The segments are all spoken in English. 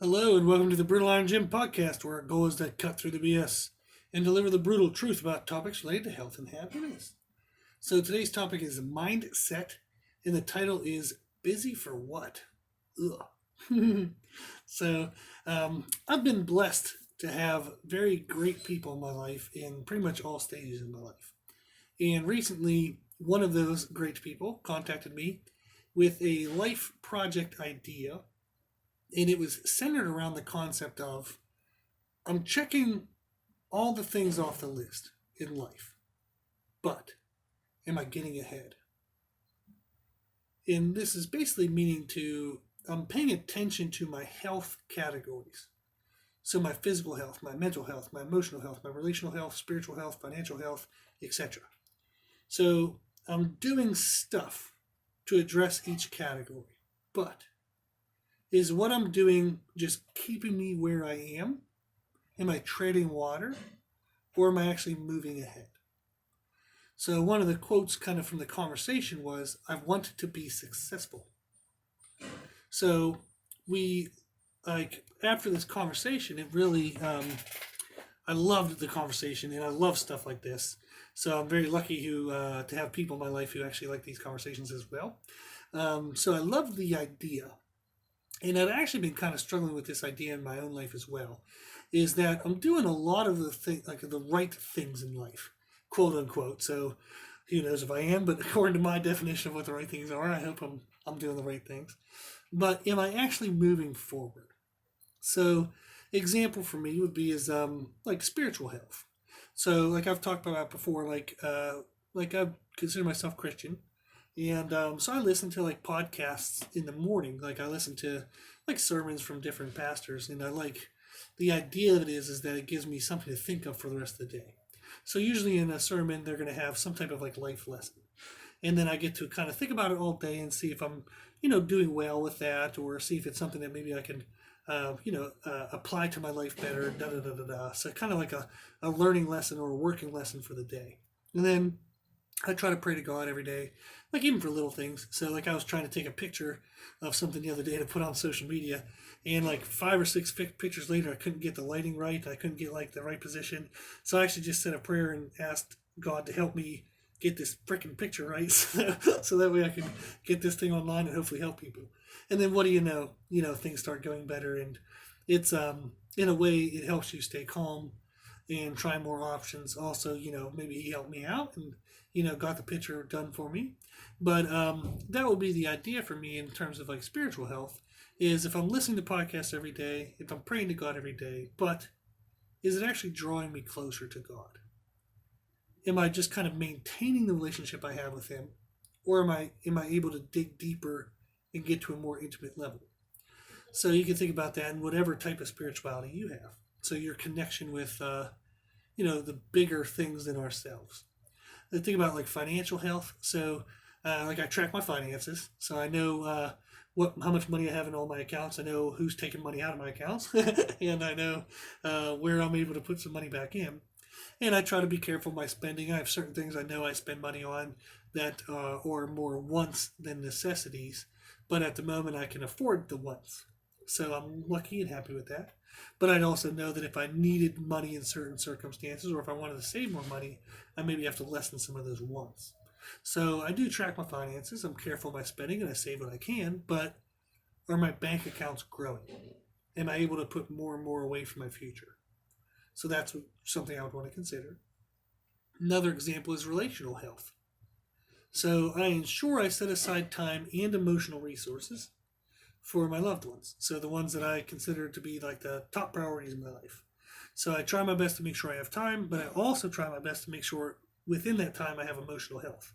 Hello and welcome to the Brutal Iron Gym podcast, where our goal is to cut through the BS and deliver the brutal truth about topics related to health and happiness. So today's topic is mindset, and the title is "Busy for What?" Ugh. so I've been blessed to have very great people in my life in pretty much all stages of my life. And recently, one of those great people contacted me with a life project idea, and it was centered around the concept of I'm checking all the things off the list in life, but am I getting ahead? And this is basically meaning to I'm paying attention to my health categories. So my physical health, my mental health, my emotional health, my relational health, spiritual health, financial health, etc. So I'm doing stuff to address each category, but is what I'm doing just keeping me where I am? Am I treading water? Or am I actually moving ahead? So one of the quotes kind of from the conversation was, I want to be successful. So we, like, after this conversation, it really, I loved the conversation and I love stuff like this. So I'm very lucky to have people in my life who actually like these conversations as well. So I love the idea. And I've actually been kind of struggling with this idea in my own life as well, is that I'm doing a lot of the right things in life, quote unquote. So who knows if I am, but according to my definition of what the right things are, I hope I'm doing the right things. But am I actually moving forward? So example for me would be is like spiritual health. So like I've talked about before, like I consider myself Christian. And so I listen to like podcasts in the morning. Like I listen to like sermons from different pastors, and I like the idea of it is that it gives me something to think of for the rest of the day. So usually in a sermon, they're going to have some type of like life lesson, and then I get to kind of think about it all day and see if I'm doing well with that, or see if it's something that maybe I can apply to my life better. Da da da da da. So kind of like a learning lesson or a working lesson for the day, and then I try to pray to God every day, like even for little things. So like I was trying to take a picture of something the other day to put on social media, and like 5 or 6 pictures later, I couldn't get the lighting right. I couldn't get like the right position. So I actually just said a prayer and asked God to help me get this freaking picture right, so that way I can get this thing online and hopefully help people. And then what do you know? Things start going better, and it's in a way it helps you stay calm and try more options. Also, maybe he helped me out and got the picture done for me. But that will be the idea for me in terms of like spiritual health. Is if I'm listening to podcasts every day, if I'm praying to God every day, but is it actually drawing me closer to God? Am I just kind of maintaining the relationship I have with Him, or am I able to dig deeper and get to a more intimate level? So you can think about that in whatever type of spirituality you have. So your connection with the bigger things than ourselves. I think about like financial health. So like I track my finances, so I know how much money I have in all my accounts. I know who's taking money out of my accounts, and I know where I'm able to put some money back in. And I try to be careful with my spending. I have certain things I know I spend money on that are more wants than necessities, but at the moment I can afford the wants. So I'm lucky and happy with that. But I'd also know that if I needed money in certain circumstances, or if I wanted to save more money, I maybe have to lessen some of those wants. So I do track my finances. I'm careful with my spending and I save what I can, but are my bank accounts growing? Am I able to put more and more away for my future? So that's something I would want to consider. Another example is relational health. So I ensure I set aside time and emotional resources for my loved ones. So the ones that I consider to be like the top priorities in my life. So I try my best to make sure I have time, but I also try my best to make sure within that time I have emotional health,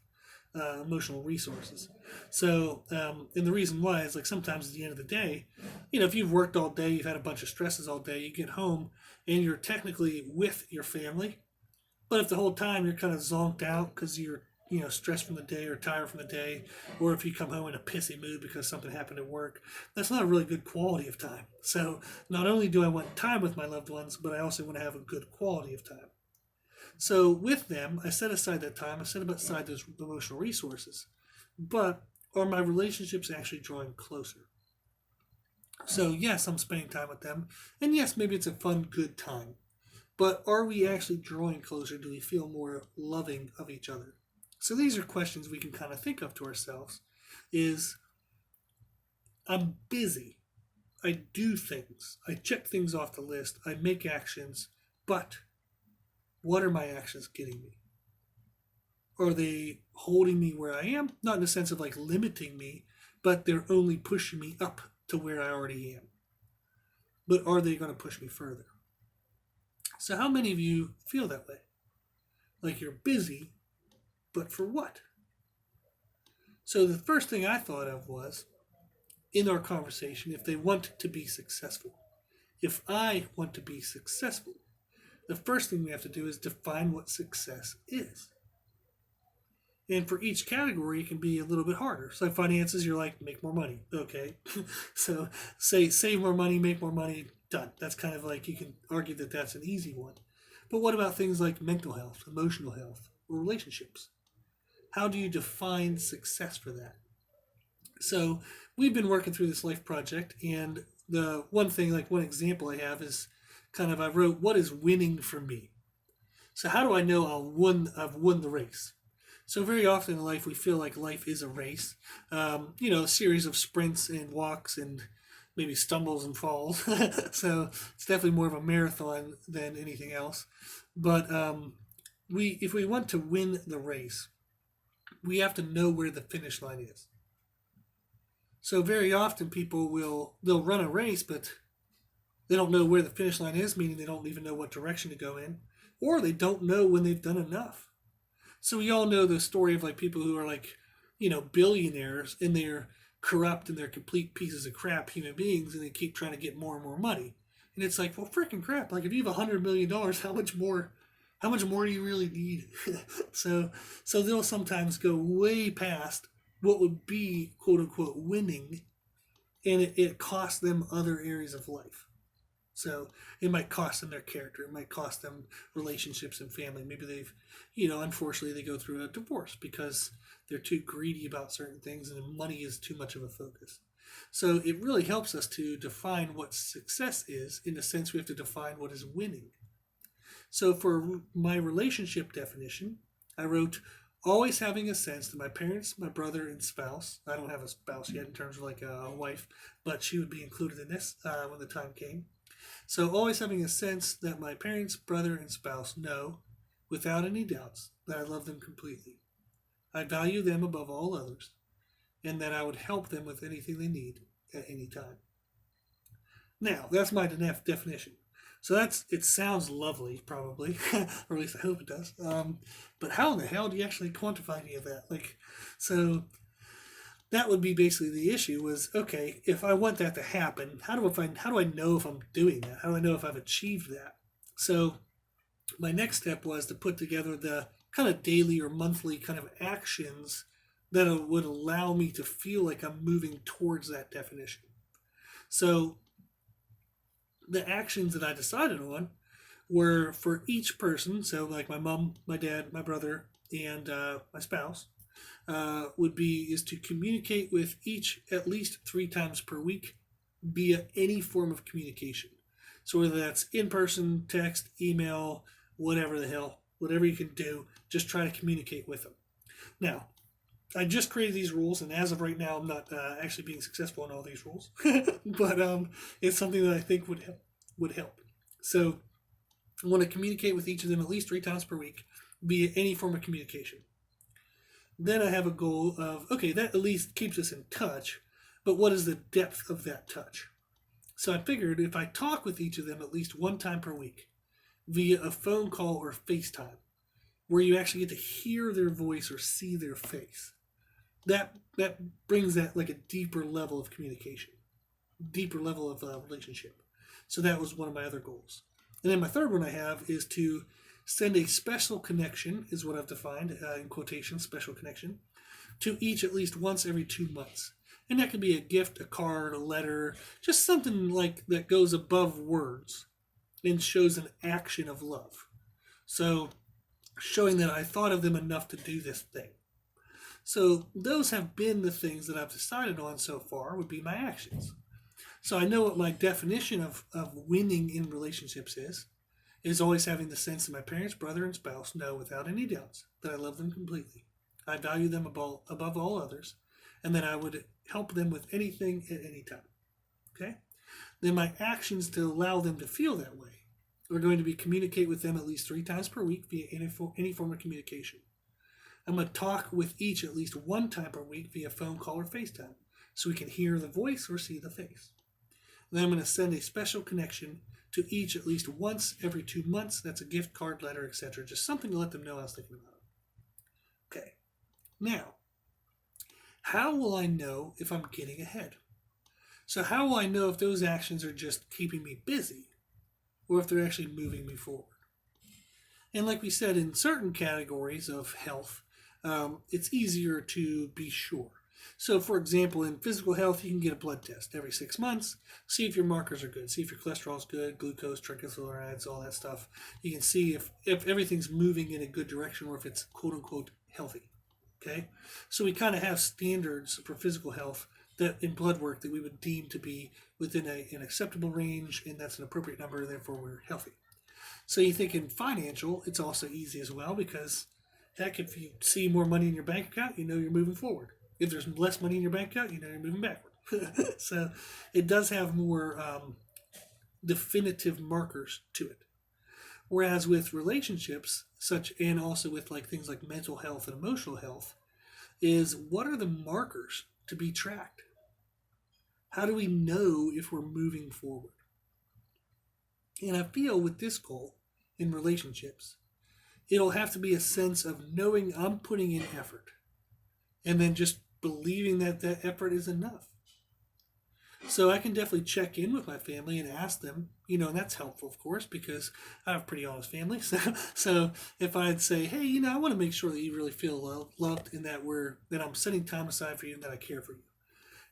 emotional resources. So, and the reason why is like sometimes at the end of the day, if you've worked all day, you've had a bunch of stresses all day, you get home and you're technically with your family, but if the whole time you're kind of zonked out because you're stressed from the day or tired from the day, or if you come home in a pissy mood because something happened at work, that's not a really good quality of time. So not only do I want time with my loved ones, but I also want to have a good quality of time. So with them, I set aside that time, I set aside those emotional resources. But are my relationships actually drawing closer? So, yes, I'm spending time with them. And yes, maybe it's a fun, good time. But are we actually drawing closer? Do we feel more loving of each other? So, these are questions we can kind of think of to ourselves. Is I'm busy. I do things. I check things off the list. I make actions. But what are my actions getting me? Are they holding me where I am? Not in the sense of like limiting me, but they're only pushing me up to where I already am. But are they going to push me further? So, how many of you feel that way? Like you're busy, but for what? So, the first thing I thought of was in our conversation, if they want to be successful, if I want to be successful, the first thing we have to do is define what success is. And for each category, it can be a little bit harder. So, finances, you're like, make more money. Okay. So, say save more money, make more money, done. That's kind of like you can argue that that's an easy one. But what about things like mental health, emotional health, or relationships? How do you define success for that? So, we've been working through this life project, and the one thing, like one example I have is kind of I wrote, what is winning for me? So, how do I know I've won the race? So very often in life, we feel like life is a race, a series of sprints and walks and maybe stumbles and falls. So it's definitely more of a marathon than anything else. But if we want to win the race, we have to know where the finish line is. So very often they'll run a race, but they don't know where the finish line is, meaning they don't even know what direction to go in, or they don't know when they've done enough. So we all know the story of like people who are like, billionaires and they're corrupt and they're complete pieces of crap human beings and they keep trying to get more and more money. And it's like, well, freaking crap. Like if you have $100 million, how much more do you really need? so they'll sometimes go way past what would be quote unquote winning, and it costs them other areas of life. So it might cost them their character. It might cost them relationships and family. Maybe unfortunately they go through a divorce because they're too greedy about certain things and money is too much of a focus. So it really helps us to define what success is. In a sense, we have to define what is winning. So for my relationship definition, I wrote always having a sense that my parents, my brother, and spouse, I don't have a spouse yet in terms of like a wife, but she would be included in this when the time came. So always having a sense that my parents, brother, and spouse know, without any doubts, that I love them completely. I value them above all others, and that I would help them with anything they need at any time. Now, that's my definition. So it sounds lovely, probably, or at least I hope it does. But how in the hell do you actually quantify any of that? So that would be basically the issue was, okay, if I want that to happen, how do I know if I'm doing that? How do I know if I've achieved that? So my next step was to put together the kind of daily or monthly kind of actions that would allow me to feel like I'm moving towards that definition. So the actions that I decided on were for each person. So like my mom, my dad, my brother, and my spouse is to communicate with each at least 3 times per week via any form of communication. So whether that's in person, text, email, whatever the hell, whatever you can do, just try to communicate with them. Now, I just created these rules, and as of right now, I'm not actually being successful in all these rules, but it's something that I think would help. So I want to communicate with each of them at least 3 times per week via any form of communication. Then I have a goal of, okay, that at least keeps us in touch, but what is the depth of that touch? So I figured if I talk with each of them at least 1 time per week via a phone call or FaceTime, where you actually get to hear their voice or see their face, that brings that like a deeper level of communication, deeper level of relationship. So that was one of my other goals. And then my third one I have is to send a special connection, is what I've defined, in quotation, special connection, to each at least once every 2 months. And that could be a gift, a card, a letter, just something like that goes above words and shows an action of love. So showing that I thought of them enough to do this thing. So those have been the things that I've decided on so far would be my actions. So I know what my definition of winning in relationships is always having the sense that my parents, brother, and spouse know without any doubts that I love them completely. I value them above all others, and that I would help them with anything at any time. Okay? Then my actions to allow them to feel that way are going to be communicate with them at least 3 times per week via any form of communication. I'm going to talk with each at least 1 time per week via phone call or FaceTime so we can hear the voice or see the face. Then I'm going to send a special connection to each at least once every 2 months. That's a gift card, letter, etc. Just something to let them know I was thinking about it. Okay. Now, how will I know if I'm getting ahead? So how will I know if those actions are just keeping me busy or if they're actually moving me forward? And like we said, in certain categories of health, it's easier to be sure. So, for example, in physical health, you can get a blood test every 6 months, see if your markers are good, see if your cholesterol is good, glucose, triglycerides, all that stuff. You can see if everything's moving in a good direction or if it's quote-unquote healthy. Okay? So we kind of have standards for physical health that in blood work that we would deem to be within an acceptable range, and that's an appropriate number, therefore we're healthy. So you think in financial, it's also easy as well because, heck, if you see more money in your bank account, you know you're moving forward. If there's less money in your bank account, you know you're moving backward. So it does have more definitive markers to it. Whereas with relationships, and also with like things like mental health and emotional health, is what are the markers to be tracked? How do we know if we're moving forward? And I feel with this goal in relationships, it'll have to be a sense of knowing I'm putting in effort and then just believing that that effort is enough. So I can definitely check in with my family and ask them, and that's helpful, of course, because I have a pretty honest family. So if I'd say, hey, I want to make sure that you really feel loved and that I'm setting time aside for you and that I care for you.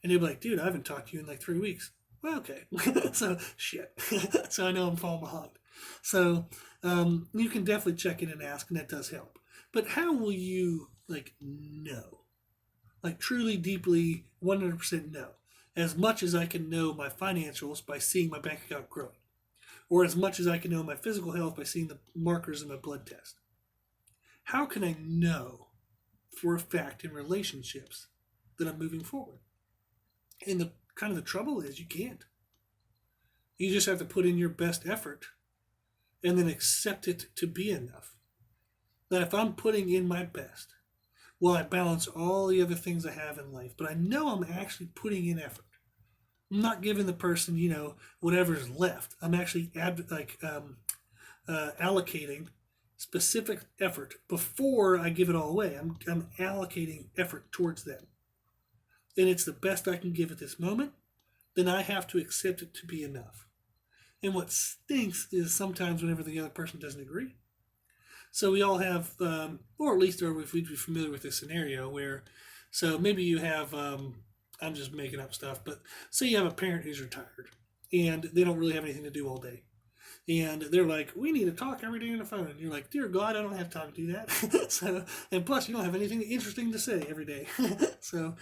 And they'd be like, dude, I haven't talked to you in like 3 weeks. Well, okay. So, shit. So I know I'm falling behind. So you can definitely check in and ask, and that does help. But how will you, know? Truly, deeply, 100% know. As much as I can know my financials by seeing my bank account growing. Or as much as I can know my physical health by seeing the markers in my blood test. How can I know for a fact in relationships that I'm moving forward? And the trouble is you can't. You just have to put in your best effort and then accept it to be enough. That if I'm putting in my best, I balance all the other things I have in life, but I know I'm actually putting in effort. I'm not giving the person, whatever's left. I'm actually allocating specific effort before I give it all away. I'm allocating effort towards them. And it's the best I can give at this moment, then I have to accept it to be enough. And what stinks is sometimes whenever the other person doesn't agree. So we all have, or at least if we'd be familiar with this scenario where, so maybe you have, I'm just making up stuff, but say you have a parent who's retired and they don't really have anything to do all day. And they're like, we need to talk every day on the phone. And you're like, dear God, I don't have time to do that. And plus, you don't have anything interesting to say every day. So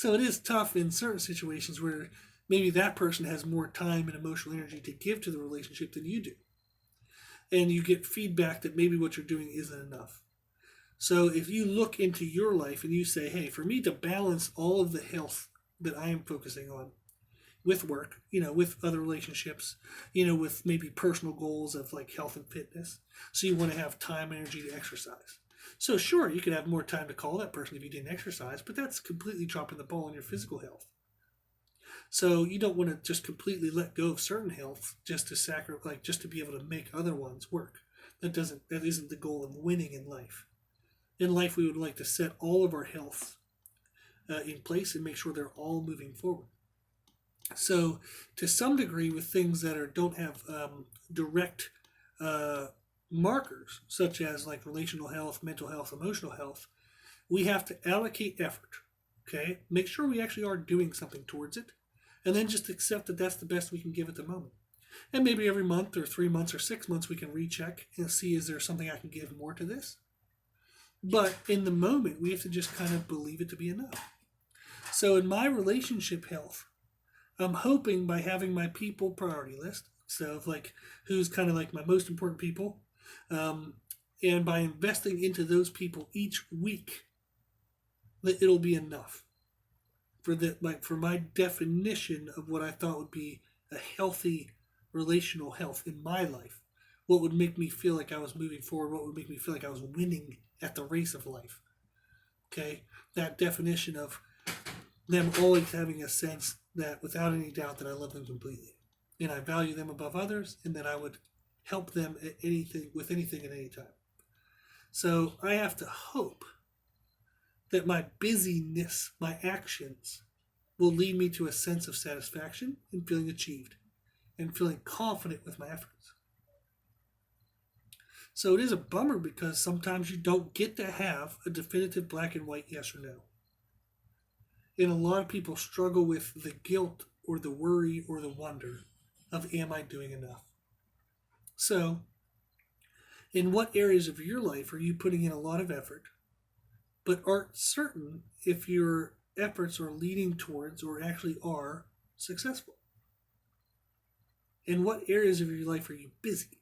it is tough in certain situations where maybe that person has more time and emotional energy to give to the relationship than you do. And you get feedback that maybe what you're doing isn't enough. So if you look into your life and you say, hey, for me to balance all of the health that I am focusing on, with work, with other relationships, with maybe personal goals of like health and fitness. So you want to have time and energy to exercise. So sure, you could have more time to call that person if you didn't exercise, but that's completely dropping the ball on your physical health. So you don't want to just completely let go of certain health just to just to be able to make other ones work. That isn't the goal of winning in life. In life, we would like to set all of our health in place and make sure they're all moving forward. So, to some degree, with things that don't have direct markers, such as like relational health, mental health, emotional health, we have to allocate effort. Okay, make sure we actually are doing something towards it, and then just accept that that's the best we can give at the moment. And maybe every month, or 3 months, or 6 months, we can recheck and see is there something I can give more to this. But in the moment, we have to just kind of believe it to be enough. So, in my relationship health, I'm hoping by having my people priority list, so like who's kind of like my most important people, um, and by investing into those people each week, that it'll be enough for the like for my definition of what I thought would be a healthy relational health in my life. What would make me feel like I was moving forward? What would make me feel like I was winning at the race of life? Okay, that definition of them always having a sense that without any doubt that I love them completely and I value them above others and that I would help them at anything with anything at any time. So I have to hope that my busyness, my actions, will lead me to a sense of satisfaction and feeling achieved and feeling confident with my efforts. So it is a bummer because sometimes you don't get to have a definitive black and white yes or no. And a lot of people struggle with the guilt or the worry or the wonder of, am I doing enough? So, in what areas of your life are you putting in a lot of effort, but aren't certain if your efforts are leading towards or actually are successful? In what areas of your life are you busy,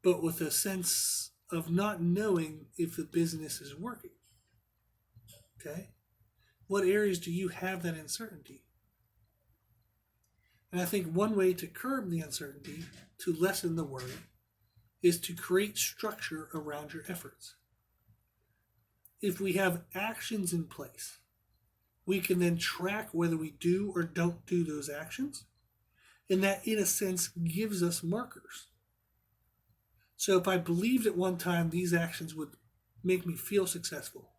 but with a sense of not knowing if the business is working? Okay? What areas do you have that uncertainty? And I think one way to curb the uncertainty, to lessen the worry, is to create structure around your efforts. If we have actions in place, we can then track whether we do or don't do those actions. And that, in a sense, gives us markers. So if I believed at one time these actions would make me feel successful,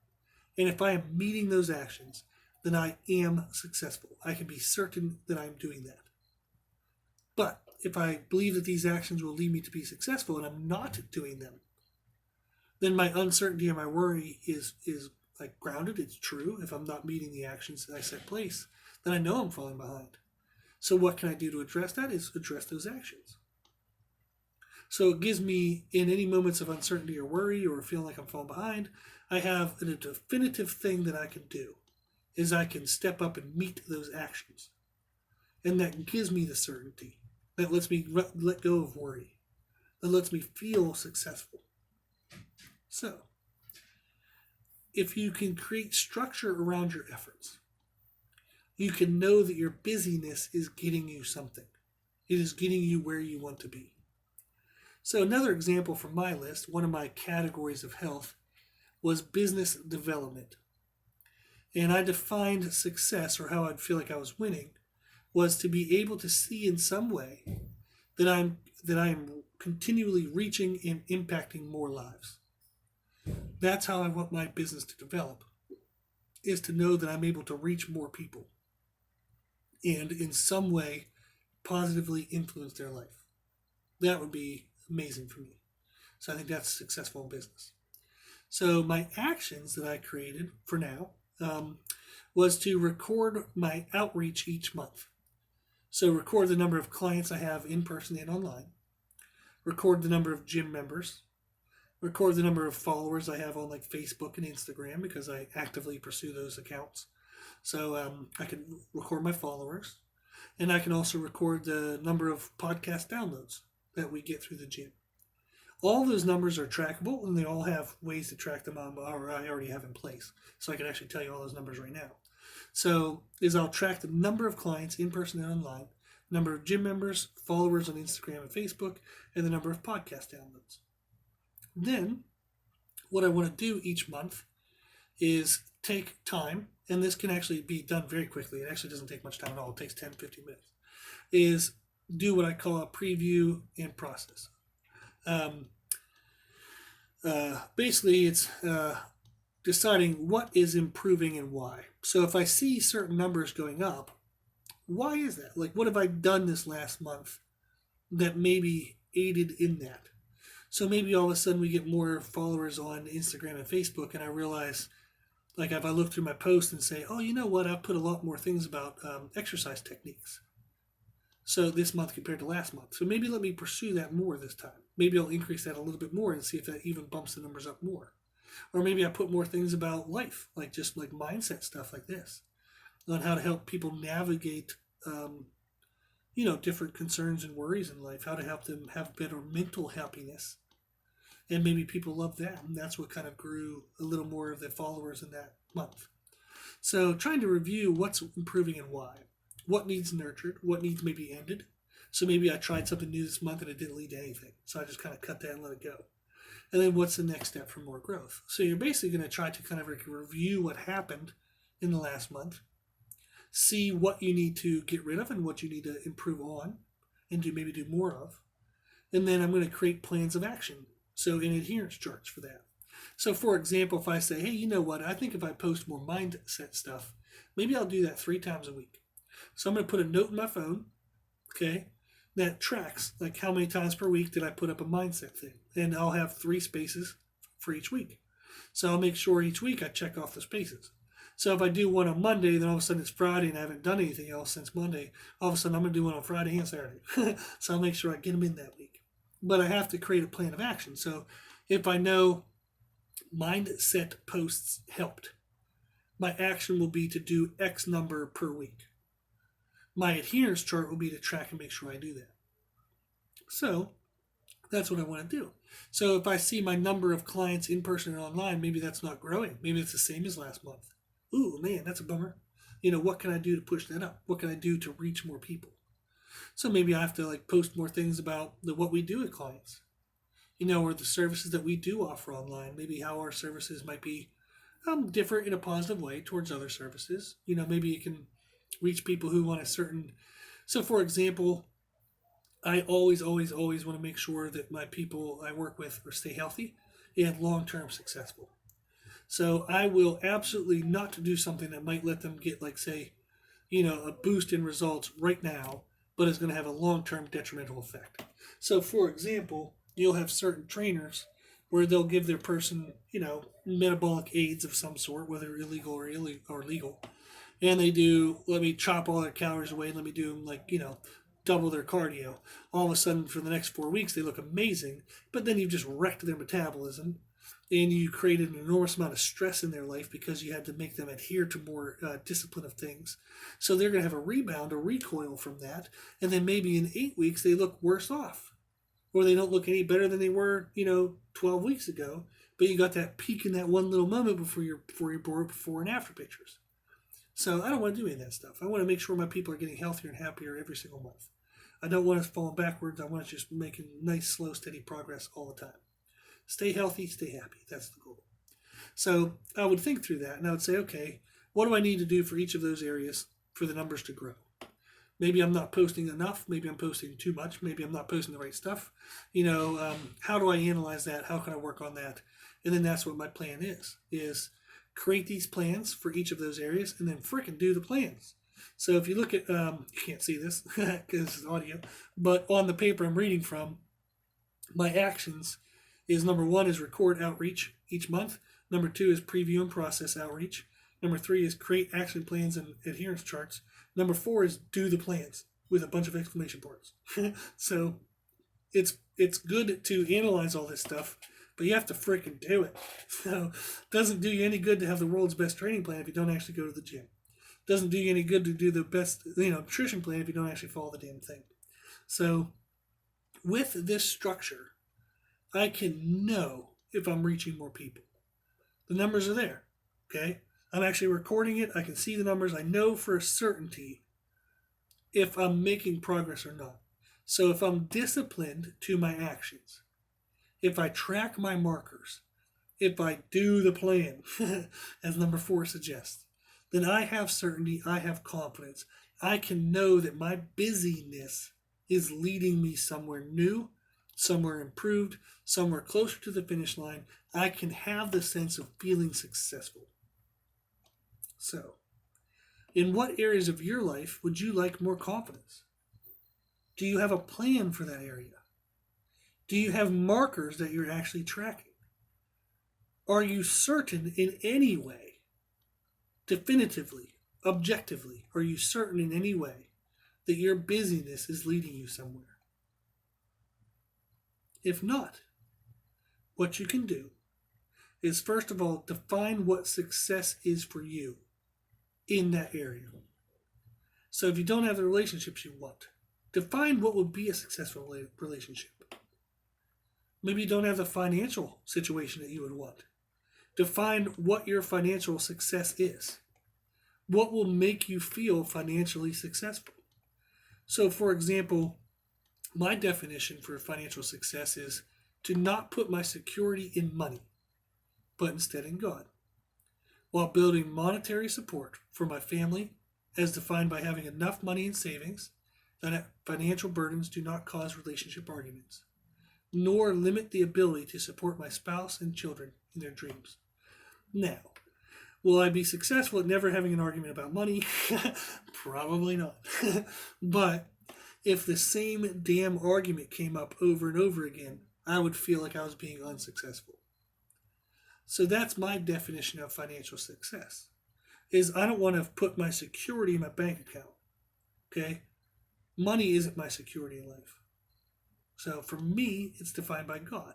and if I am meeting those actions, then I am successful. I can be certain that I'm doing that. But if I believe that these actions will lead me to be successful and I'm not doing them, then my uncertainty and my worry is like grounded. It's true. If I'm not meeting the actions that I set place, then I know I'm falling behind. So what can I do to address that? Is address those actions. So it gives me, in any moments of uncertainty or worry or feeling like I'm falling behind, I have a definitive thing that I can do, is I can step up and meet those actions. And that gives me the certainty. That lets me let go of worry. That lets me feel successful. So, if you can create structure around your efforts, you can know that your busyness is getting you something. It is getting you where you want to be. So another example from my list, one of my categories of health, was business development. And I defined success, or how I'd feel like I was winning, was to be able to see in some way that I am continually reaching and impacting more lives. That's how I want my business to develop, is to know that I'm able to reach more people and in some way positively influence their life. That would be amazing for me. So I think that's successful in business. So my actions that I created for now was to record my outreach each month. So record the number of clients I have in person and online, record the number of gym members, record the number of followers I have on like Facebook and Instagram, because I actively pursue those accounts. So I can record my followers, and I can also record the number of podcast downloads that we get through the gym. All those numbers are trackable, and they all have ways to track them on, or I already have in place. So I can actually tell you all those numbers right now. So I'll track the number of clients in person and online, number of gym members, followers on Instagram and Facebook, and the number of podcast downloads. Then what I want to do each month is take time, and this can actually be done very quickly. It actually doesn't take much time at all. It takes 10, 15 minutes. Is do what I call a preview and process. Basically, it's deciding what is improving and why. So if I see certain numbers going up, why is that? Like, what have I done this last month that maybe aided in that? So maybe all of a sudden we get more followers on Instagram and Facebook, and I realize, like, if I look through my posts and say, oh, you know what, I've put a lot more things about exercise techniques. So this month compared to last month. So maybe let me pursue that more this time. Maybe I'll increase that a little bit more and see if that even bumps the numbers up more. Or maybe I put more things about life, like just like mindset stuff like this, on how to help people navigate um, different concerns and worries in life, how to help them have better mental happiness. And maybe people love that. And that's what kind of grew a little more of the followers in that month. So trying to review what's improving and why. What needs nurtured, what needs maybe ended. So maybe I tried something new this month and it didn't lead to anything. So I just kind of cut that and let it go. And then what's the next step for more growth? So you're basically going to try to kind of review what happened in the last month, see what you need to get rid of and what you need to improve on and maybe do more of. And then I'm going to create plans of action. So in adherence charts for that. So for example, if I say, hey, you know what? I think if I post more mindset stuff, maybe I'll do that 3 times a week. So I'm going to put a note in my phone, okay, that tracks like how many times per week did I put up a mindset thing. And I'll have 3 spaces for each week. So I'll make sure each week I check off the spaces. So if I do one on Monday, then all of a sudden it's Friday and I haven't done anything else since Monday. All of a sudden I'm going to do one on Friday and Saturday. So I'll make sure I get them in that week. But I have to create a plan of action. So if I know mindset posts helped, my action will be to do X number per week. My adherence chart will be to track and make sure I do that. So that's what I want to do. So if I see my number of clients in person or online, maybe that's not growing. Maybe it's the same as last month. Ooh, man, that's a bummer. What can I do to push that up? What can I do to reach more people? So maybe I have to post more things about what we do with clients, or the services that we do offer online. Maybe how our services might be different in a positive way towards other services. Maybe you can reach people who want a certain. So for example, I always want to make sure that my people I work with stay healthy and long-term successful. So I will absolutely not do something that might let them get say, a boost in results right now, but it's going to have a long-term detrimental effect. So for example, you'll have certain trainers where they'll give their person, metabolic aids of some sort, whether illegal or legal. And they do, let me chop all their calories away, let me do them double their cardio. All of a sudden, for the next 4 weeks, they look amazing, but then you've just wrecked their metabolism and you created an enormous amount of stress in their life because you had to make them adhere to more discipline of things. So they're going to have a rebound, a recoil from that, and then maybe in 8 weeks, they look worse off. Or they don't look any better than they were, 12 weeks ago, but you got that peak in that one little moment before you brought before and after pictures. So I don't want to do any of that stuff. I want to make sure my people are getting healthier and happier every single month. I don't want us falling backwards. I want us just making nice, slow, steady progress all the time. Stay healthy, stay happy. That's the goal. So I would think through that and I would say, okay, what do I need to do for each of those areas for the numbers to grow? Maybe I'm not posting enough. Maybe I'm posting too much. Maybe I'm not posting the right stuff. How do I analyze that? How can I work on that? And then that's what my plan is create these plans for each of those areas and then frickin' do the plans. So if you look at, you can't see this because this is audio, but on the paper I'm reading from, my actions is number 1 is record outreach each month. Number 2 is preview and process outreach. Number 3 is create action plans and adherence charts. Number 4 is do the plans with a bunch of exclamation points. So it's good to analyze all this stuff, but you have to freaking do it. So it doesn't do you any good to have the world's best training plan if you don't actually go to the gym. It doesn't do you any good to do the best nutrition plan if you don't actually follow the damn thing. So with this structure, I can know if I'm reaching more people. The numbers are there, okay? I'm actually recording it. I can see the numbers. I know for a certainty if I'm making progress or not. So if I'm disciplined to my actions, if I track my markers, if I do the plan, as number 4 suggests, then I have certainty, I have confidence. I can know that my busyness is leading me somewhere new, somewhere improved, somewhere closer to the finish line. I can have the sense of feeling successful. So, in what areas of your life would you like more confidence? Do you have a plan for that area? Do you have markers that you're actually tracking? Are you certain in any way, definitively, objectively, are you certain in any way that your busyness is leading you somewhere? If not, what you can do is first of all define what success is for you in that area. So if you don't have the relationships you want, define what would be a successful relationship. Maybe you don't have the financial situation that you would want. Define what your financial success is. What will make you feel financially successful? So, for example, my definition for financial success is to not put my security in money, but instead in God, while building monetary support for my family as defined by having enough money in savings that financial burdens do not cause relationship arguments, nor limit the ability to support my spouse and children in their dreams. Now, will I be successful at never having an argument about money? Probably not. But if the same damn argument came up over and over again, I would feel like I was being unsuccessful. So that's my definition of financial success, is I don't want to put my security in my bank account. Okay? Money isn't my security in life. So for me, it's defined by God.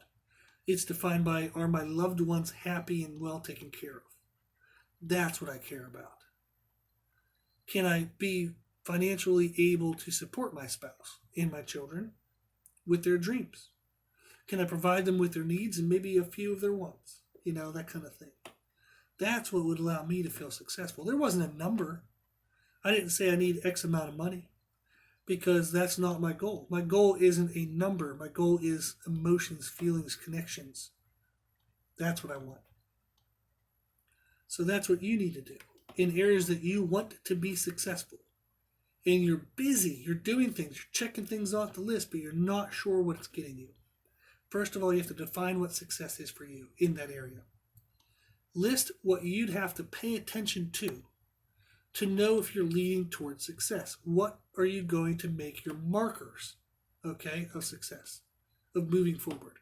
It's defined by, are my loved ones happy and well taken care of? That's what I care about. Can I be financially able to support my spouse and my children with their dreams? Can I provide them with their needs and maybe a few of their wants? That kind of thing. That's what would allow me to feel successful. There wasn't a number. I didn't say I need X amount of money, because that's not my goal. My goal isn't a number. My goal is emotions, feelings, connections. That's what I want. So that's what you need to do in areas that you want to be successful. And you're busy, you're doing things, you're checking things off the list, but you're not sure what it's getting you. First of all, you have to define what success is for you in that area. List what you'd have to pay attention to know if you're leading towards success. What are you going to make your markers, of success, of moving forward?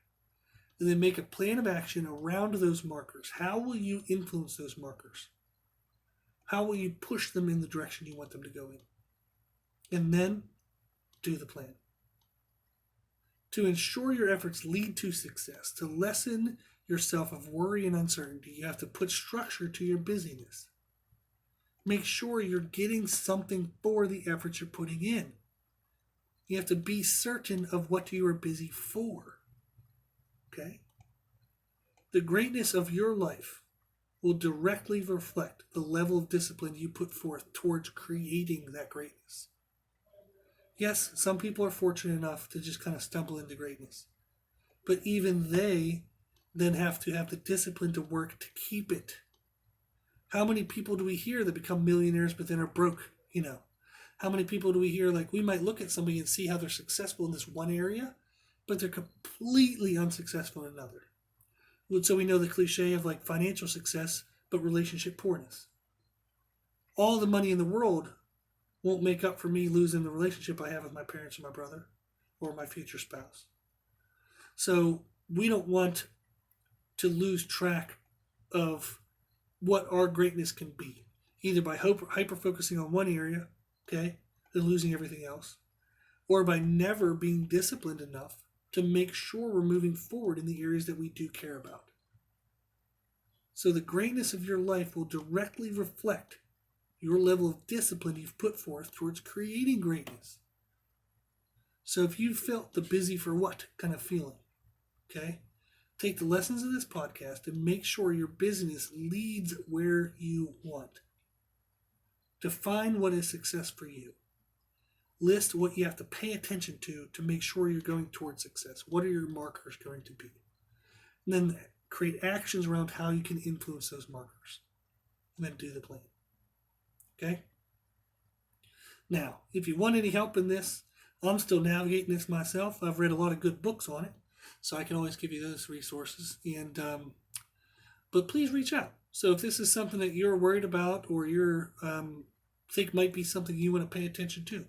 And then make a plan of action around those markers. How will you influence those markers? How will you push them in the direction you want them to go in? And then do the plan. To ensure your efforts lead to success, to lessen yourself of worry and uncertainty, you have to put structure to your busyness. Make sure you're getting something for the efforts you're putting in. You have to be certain of what you are busy for. Okay? The greatness of your life will directly reflect the level of discipline you put forth towards creating that greatness. Yes, some people are fortunate enough to just kind of stumble into greatness. But even they then have to have the discipline to work to keep it. How many people do we hear that become millionaires but then are broke? How many people do we hear, we might look at somebody and see how they're successful in this one area, but they're completely unsuccessful in another. So we know the cliche of financial success, but relationship poorness. All the money in the world won't make up for me losing the relationship I have with my parents or my brother or my future spouse. So we don't want to lose track of what our greatness can be, either by hyper-focusing on one area, and losing everything else, or by never being disciplined enough to make sure we're moving forward in the areas that we do care about. So the greatness of your life will directly reflect your level of discipline you've put forth towards creating greatness. So if you felt the busy for what kind of feeling, take the lessons of this podcast and make sure your business leads where you want. Define what is success for you. List what you have to pay attention to make sure you're going towards success. What are your markers going to be? And then create actions around how you can influence those markers. And then do the plan. Okay? Now, if you want any help in this, I'm still navigating this myself. I've read a lot of good books on it, so I can always give you those resources. But please reach out. So if this is something that you're worried about or you're think might be something you want to pay attention to,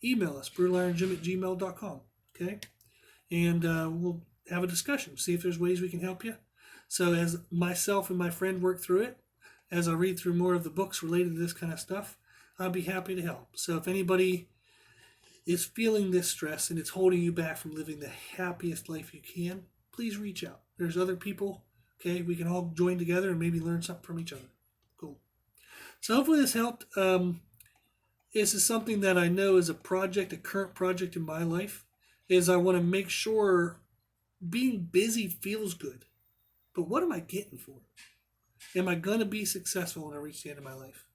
email us, brutalirongym@gmail.com. Okay? And we'll have a discussion, see if there's ways we can help you. So as myself and my friend work through it, as I read through more of the books related to this kind of stuff, I'll be happy to help. So if anybody is feeling this stress and it's holding you back from living the happiest life you can, please reach out. There's other people, we can all join together and maybe learn something from each other. Cool. So hopefully this helped. this is something that I know is a current project in my life, is I want to make sure being busy feels good. But what am I getting for it? Am I going to be successful when I reach the end of my life?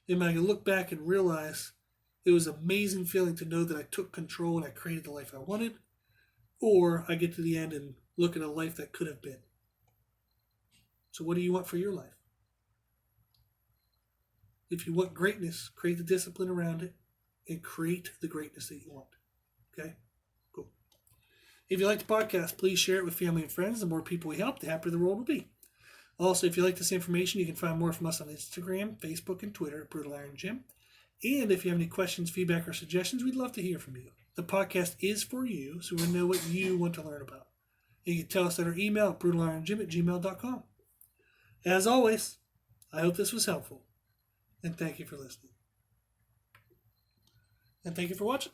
Am I going to look back and realize it was an amazing feeling to know that I took control and I created the life I wanted? Or I get to the end and look at a life that could have been. So what do you want for your life? If you want greatness, create the discipline around it and create the greatness that you want. Okay? Cool. If you like the podcast, please share it with family and friends. The more people we help, the happier the world will be. Also, if you like this information, you can find more from us on Instagram, Facebook, and Twitter at Brutal Iron Gym. And if you have any questions, feedback, or suggestions, we'd love to hear from you. The podcast is for you, so we know what you want to learn about. And you can tell us at our email at brutalirongym@gmail.com. As always, I hope this was helpful. And thank you for listening. And thank you for watching.